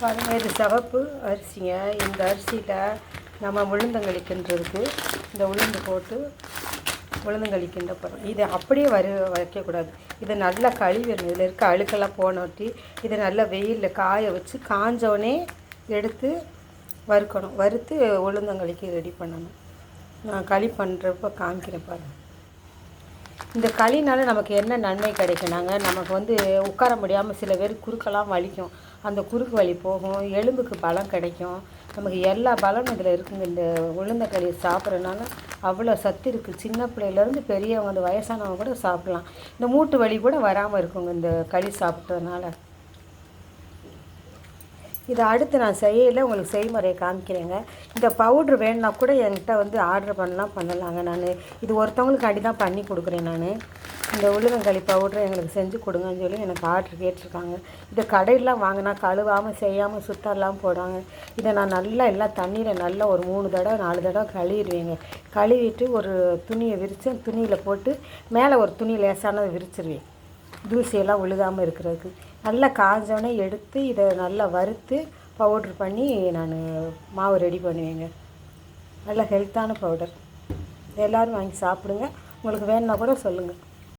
பாருங்க, இது சிவப்பு அரிசிங்க. இந்த அரிசியில் நம்ம உளுந்தங்களி கிண்டுறதுக்கு இந்த உளுந்து போட்டு உளுந்தங்களி கிண்ட போகிறோம். இதை அப்படியே வைக்கக்கூடாது. இதை நல்லா கழுவிடணும். இதில் இருக்க அழுக்கெல்லாம் போனோட்டி இதை நல்லா வெயிலில் காய வச்சு காஞ்சோடனே எடுத்து வறுக்கணும். வறுத்து உளுந்தங்களிக்கு ரெடி பண்ணணும். நான் களி பண்ணுறப்ப காமிக்கிறேன் பாருங்கள். இந்த களினால நமக்கு என்ன நன்மை கிடைக்குனாங்க, நமக்கு உட்கார முடியாமல் சில பேர் குறுக்கெல்லாம் வலிக்கும். அந்த குறுக்கு வலி போகும், எலும்புக்கு பலம் கிடைக்கும். நமக்கு எல்லா பலனும் இதில் இருக்குங்க. இந்த உளுந்த களி சாப்பிட்றதுனால அவ்வளோ சத்து இருக்குது. சின்ன பிள்ளையிலேருந்து பெரியவங்க வயசானவங்க கூட சாப்பிட்லாம். இந்த மூட்டு வலி கூட வராமல் இருக்குங்க இந்த களி சாப்பிட்றதுனால. இதை அடுத்து நான் செய்யலை, உங்களுக்கு செய்முறையை காமிக்கிறேங்க. இந்த பவுட்ரு வேணுன்னா கூட என்கிட்ட ஆர்டர் பண்ணலாங்க. நான் இது ஒருத்தவங்களுக்காண்டி தான் பண்ணி கொடுக்குறேன். நான் இந்த உளுந்தங்களி பவுட்ரு எங்களுக்கு செஞ்சு கொடுங்கன்னு சொல்லி எனக்கு ஆர்டர் கேட்டிருக்காங்க. இதை கடையிலாம் வாங்கினா கழுவாமல் செய்யாமல் சுத்தம்லாம் போடுவாங்க. இதை நான் நல்லா எல்லாம் தண்ணியில் நல்லா ஒரு 3 தடவை 4 தடவை கழுவிடுவேங்க. கழுவிட்டு ஒரு துணியை விரித்து துணியில் போட்டு மேலே ஒரு துணி லேசானதை விரிச்சிருவேன், தூசியெல்லாம் விழுகாமல் இருக்கிறதுக்கு. நல்லா காஞ்சோடனே எடுத்து இதை நல்லா வறுத்து பவுட்ரு பண்ணி நான் மாவு ரெடி பண்ணுவேங்க. நல்ல ஹெல்த்தான பவுடர். எல்லோரும் வாங்கி சாப்பிடுங்க. உங்களுக்கு வேணுன்னா கூட சொல்லுங்கள்.